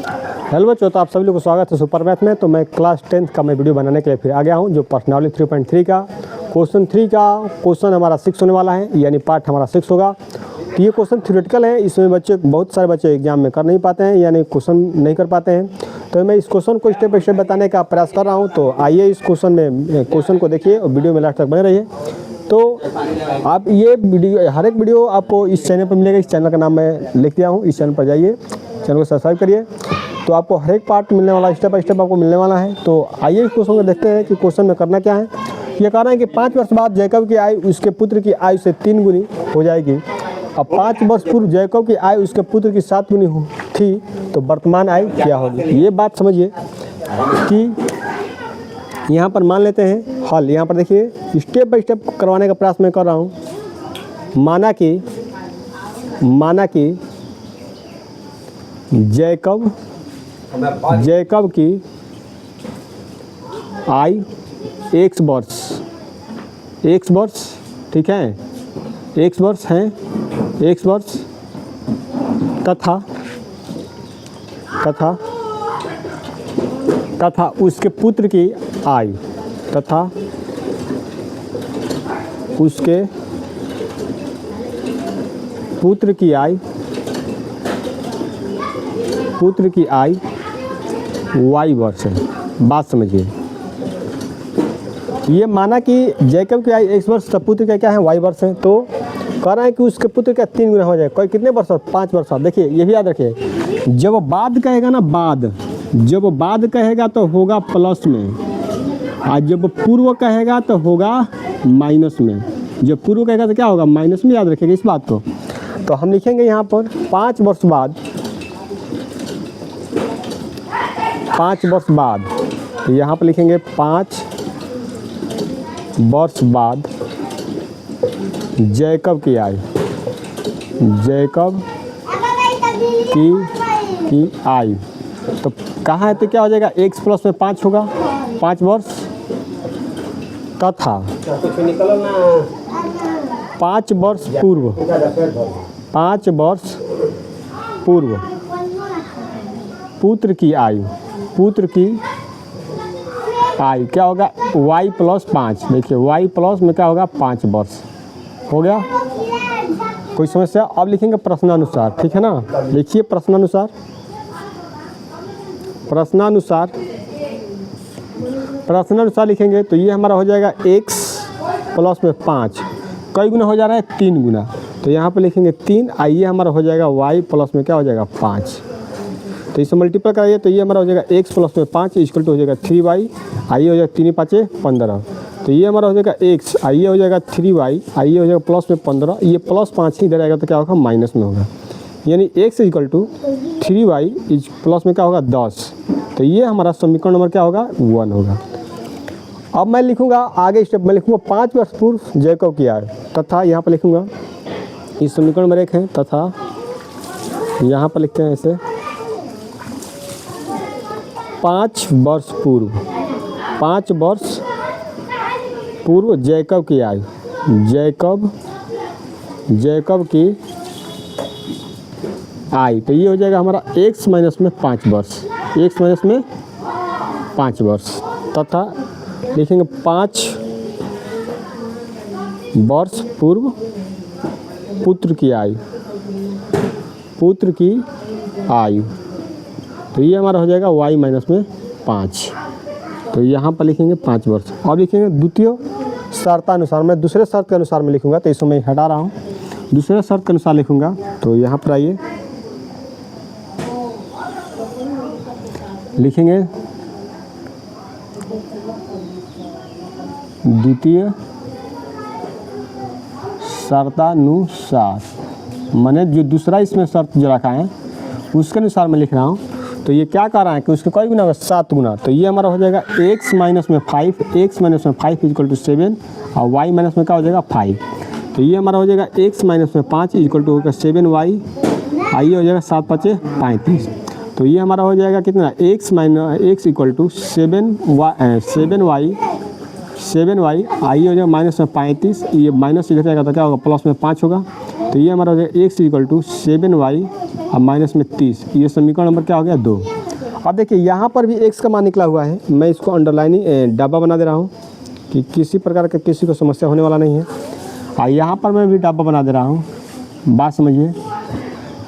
Hello बच्चों, तो आप सभी लोग को स्वागत है सुपर मैथ में। तो मैं क्लास 10th का मैं वीडियो बनाने के लिए फिर आ गया हूँ, जो पर्सनालिटी 3.3 का क्वेश्चन 3 का क्वेश्चन हमारा 6 होने वाला है, यानी पार्ट हमारा 6 होगा। तो ये क्वेश्चन थ्योरेटिकल है, इसमें बच्चे बहुत सारे बच्चे एग्जाम में कर नहीं पाते हैं, यानी क्वेश्चन नहीं कर पाते हैं। तो मैं इस क्वेश्चन को स्टेप बाई स्टेप बताने का प्रयास कर रहा हूँ। तो आइए इस क्वेश्चन को देखिए और वीडियो में लास्ट तक बने रहिए। तो आप ये वीडियो, हर एक वीडियो आपको इस चैनल पर मिलेगा। इस चैनल का नाम मैं लिख दिया हूँ, इस चैनल पर जाइए, चैनल को सब्सक्राइब करिए। तो आपको हर एक पार्ट मिलने वाला, स्टेप बाय स्टेप आपको मिलने वाला है। तो आइए इस क्वेश्चन को देखते हैं कि क्वेश्चन में करना क्या है। ये कह रहा है कि 5 वर्ष बाद जैकब की आयु उसके पुत्र की आयु से 3 गुनी हो जाएगी। अब 5 वर्ष पूर्व जैकब की आयु उसके पुत्र की 7 गुनी थी, तो वर्तमान आयु क्या होगी। ये बात समझिए कि यहाँ पर मान लेते हैं हल। यहाँ पर देखिए स्टेप बाय स्टेप करवाने का प्रयास मैं कर रहा हूँ। माना कि जैकब की आयु x वर्ष, ठीक है, x वर्ष है, x वर्ष तथा उसके पुत्र की आयु पुत्र की आयु y वर्ष है। बात समझिए, ये माना कि जैकब की आयु x वर्ष, पुत्र का क्या है y वर्ष है। तो कह रहा है कि उसके पुत्र का 3 गुना हो जाए। कोई कितने वर्ष? 5 वर्ष। देखिए ये भी याद रखिए, जब बाद कहेगा ना, जब बाद कहेगा तो होगा प्लस में, और जब पूर्व कहेगा तो होगा माइनस में। जब पूर्व कहेगा तो क्या होगा? माइनस में। याद रखिएगा इस बात को। तो हम लिखेंगे यहाँ पर 5 वर्ष बाद, तो यहाँ पर लिखेंगे 5 वर्ष बाद जैकब की आयु, तो कहाँ है? तो क्या हो जाएगा? x प्लस में 5 होगा, 5 वर्ष तथा 5 वर्ष पूर्व पुत्र की आयु क्या होगा? y plus 5। देखिए y प्लस में क्या होगा? 5 वर्ष हो गया। कोई समस्या? अब लिखेंगे प्रश्नानुसार, ठीक है ना। लिखिए प्रश्नानुसार लिखेंगे तो ये हमारा हो जाएगा x प्लस में 5। कई गुना हो जा रहा है? 3 गुना। तो यहाँ पे लिखेंगे 3। आइए हमारा हो जाएगा y प्लस में क्या हो जाएगा? 5। तो इसे मल्टीपल कराइए तो ये हमारा हो जाएगा x प्लस में 5 इक्वल टू हो जाएगा 3y। आइए हो जाएगा 3 5 15। तो ये हमारा हो जाएगा x, आइए हो जाएगा 3y, आइए हो जाएगा प्लस में 15। ये प्लस 5 ही इधर आएगा तो क्या होगा? माइनस में होगा, यानी x equal to 3y is plus में क्या होगा? 10। तो ये हमारा समीकरण नंबर क्या होगा? 1 होगा। अब मैं लिखूंगा आगे स्टेप में, लिखूंगा 5 वर्ष पूर्व जैकब की आयु तथा, यहाँ पर लिखूंगा इस समीकरण नंबर 1 है, तथा यहाँ पर लिखते हैं ऐसे 5 वर्ष पूर्व जैकब की आयु, जैकब की आयु। तो ये हो जाएगा हमारा x माइनस में 5 वर्ष, तथा लिखेंगे 5 वर्ष पूर्व पुत्र की आयु। तो ये हमारा हो जाएगा y माइनस में 5। तो यहाँ पर लिखेंगे 5 वर्ष। अब लिखेंगे द्वितीय शर्तानुसार। मैं दूसरे शर्त के अनुसार में लिखूंगा, तो इसको मैं हटा रहा हूँ। दूसरे शर्त के अनुसार लिखूंगा, तो यहाँ पर आइए लिखेंगे द्वितीय शर्तानुसार, मैंने जो दूसरा इसमें शर्त जो रखा है उसके अनुसार मैं लिख रहा हूँ। तो ये क्या कर रहा है कि उसके कई गुना होगा? 7 गुना। तो ये हमारा हो जाएगा x माइनस में 5 इक्वल टू 7, और y माइनस में क्या हो जाएगा? 5। तो ये हमारा हो जाएगा x माइनस में 5 इक्वल टू होगा 7y, आइए हो जाएगा 7 5 35। तो ये हमारा हो जाएगा कितना? x इक्वल टू 7y, आइए हो जाएगा माइनस में 35। ये माइनस इधर जाएगा तो क्या होगा? प्लस में 5 होगा। तो ये हमारा हो जाएगा x इक्वल टू 7y और माइनस में 30। ये समीकरण नंबर क्या हो गया? 2। अब देखिए यहाँ पर भी x का मान निकला हुआ है, मैं इसको अंडरलाइनिंग डब्बा बना दे रहा हूँ कि किसी प्रकार का किसी को समस्या होने वाला नहीं है। और यहाँ पर मैं भी डब्बा बना दे रहा हूँ, बात समझिए।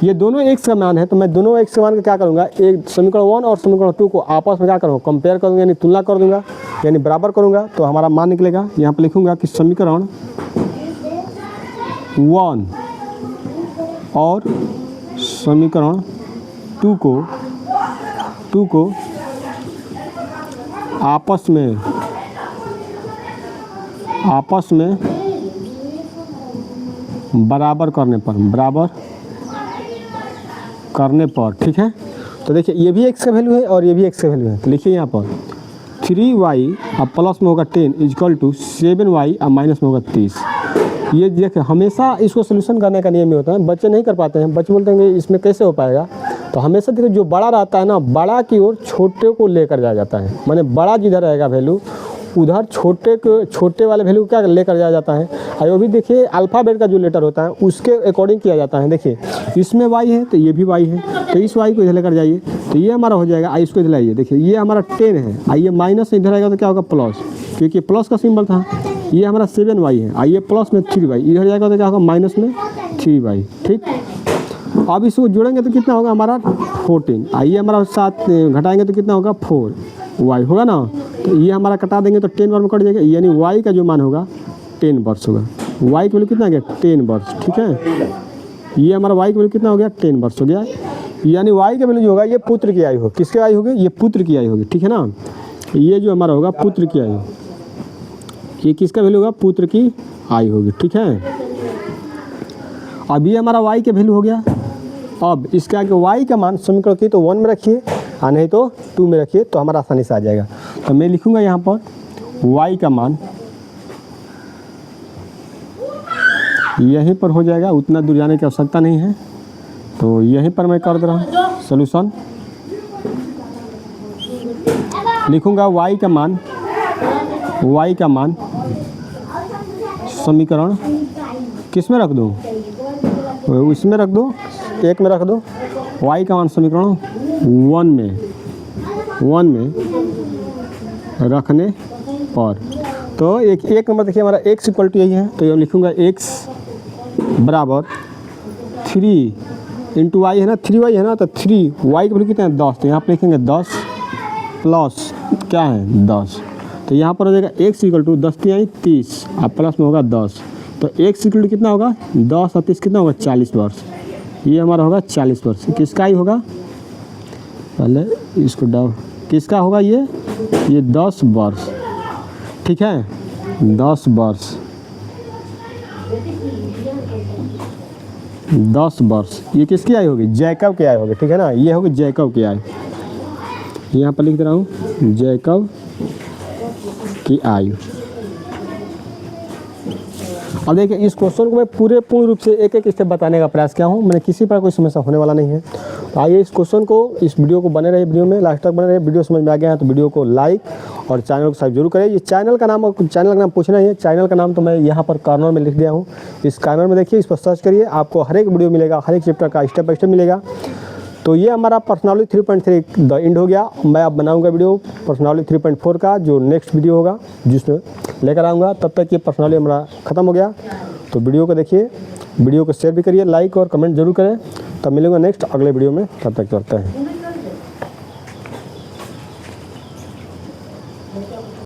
ये दोनों x का मान है, तो मैं दोनों x का मान का क्या करूँगा, एक समीकरण 1 और समीकरण 2 को आपस में क्या करूँगा, कंपेयर करूँगा, यानी तुलना कर दूँगा, यानी बराबर करूँगा, तो हमारा मान निकलेगा। यहाँ पर लिखूँगा कि समीकरण 1 और समीकरण 2 को आपस में बराबर करने पर ठीक है। तो देखिए ये भी x का वैल्यू है और ये भी x का वैल्यू है, तो लिखिए यहाँ पर 3y अब प्लस में होगा 10 इक्वल टू 7y अब माइनस में होगा 30। ये देखिए हमेशा इसको सोल्यूशन करने का नियम ही होता है, बच्चे नहीं कर पाते हैं, बच्चे बोलते हैं कि इसमें कैसे हो पाएगा। तो हमेशा देखिए जो बड़ा रहता है ना, बड़ा की ओर छोटे को लेकर जाया जाता है, माने बड़ा जिधर रहेगा वैल्यू उधर छोटे वाले वैल्यू क्या लेकर जाया जाता है। और वो भी देखिए अल्फ़ाबेट का जो लेटर होता है उसके अकॉर्डिंग किया जाता है। देखिए इसमें y है तो ये भी y है, तो इस y को इधर लेकर जाइए तो ये हमारा हो जाएगा, इसको इधर लाइए। देखिए ये हमारा 10 है, आइए माइनस इधर आएगा तो क्या होगा प्लस, क्योंकि प्लस का सिंबल था। ये हमारा 7y है, आइए प्लस में 3y इधर जाएगा तो क्या होगा माइनस में 3y। ठीक, अब इसको जोड़ेंगे तो कितना होगा हमारा 14। आइए हमारा 7 घटाएंगे तो कितना होगा 4y होगा ना। तो ये हमारा कटा देंगे तो 10 बार में कट जाएगा, यानी y का जो मान होगा 10 वर्ष होगा। y की वैल्यू कितना आ गया 10 वर्ष, ठीक है। ये हमारा y की वैल्यू कितना हो गया 10 वर्ष हो गया, यानी y का वैल्यू जो होगा ये पुत्र की आयु हो, किसकी आयु होगी, ये पुत्र की आयु होगी, ठीक है ना। ये जो हमारा होगा पुत्र की आयु, ये किसका वैल्यू होगा, पुत्र की आयु होगी, ठीक है। अब ये हमारा y का वैल्यू हो गया। अब इसके आगे y का मान समीकरण की तो 1 में रखिए और नहीं तो 2 में रखिए, तो हमारा आसानी से आ जाएगा। तो मैं लिखूंगा यहाँ पर y का मान यहीं पर हो जाएगा, उतना दूर जाने की आवश्यकता नहीं है, तो यहीं पर मैं कर दे रहा हूँ सॉल्यूशन। लिखूंगा y का मान समीकरण किस में रख दूँ, इसमें रख दो, 1 में रख दो। y का मान समीकरण 1 में रखने पर, तो एक नंबर देखिए हमारा x इक्वल टू यही है, तो ये लिखूंगा x बराबर 3 इंटू वाई है ना, 3y है ना, तो 3y की वैल्यू कितना है 10, तो यहाँ पर लिखेंगे 10 प्लस क्या है 10, तो यहाँ पर हो जाएगा x इक्वल टू 10 3 30 और प्लस में होगा 10, तो x इक्वल टू कितना होगा 10 और 30 कितना होगा 40 वर्ष। ये हमारा होगा 40 वर्ष, किसका ही होगा, पहले इसको किसका होगा ये 10 वर्ष, ठीक है 10 वर्ष, 10 वर्ष। ये किसकी आयु होगी, जैकब की आयु होगी, ठीक है ना, ये होगी जैकब की आयु। यहाँ पर लिख दे रहा हूँ जैकब की आयु। अब देखिए इस क्वेश्चन को मैं पूर्ण रूप से एक एक स्टेप बताने का प्रयास किया हूँ, मैंने किसी पर कोई समस्या होने वाला नहीं है। तो आइए इस क्वेश्चन को, इस वीडियो को बने रहे, वीडियो में लास्ट तक बने रहे। वीडियो समझ में आ गया है तो वीडियो को लाइक और चैनल को सब्सक्राइब जरूर करें। ये चैनल का नाम पूछना ही है, चैनल का नाम तो मैं यहाँ पर कॉर्नर में लिख दिया हूँ, इस कॉर्नर में देखिए, इस पर सर्च करिए, आपको हर एक वीडियो मिलेगा, हर एक चैप्टर का स्टेप बाय स्टेप मिलेगा। तो ये हमारा पर्सनालिटी 3.3 द एंड हो गया। मैं अब बनाऊंगा वीडियो पर्सनालिटी 3.4 का, जो नेक्स्ट वीडियो होगा जिसमें लेकर आऊँगा। तब तक ये पर्सनालिटी हमारा ख़त्म हो गया। तो वीडियो को देखिए, वीडियो को शेयर भी करिए, लाइक और कमेंट जरूर करें। तब मिलेंगे नेक्स्ट अगले वीडियो में, तब तक करते हैं।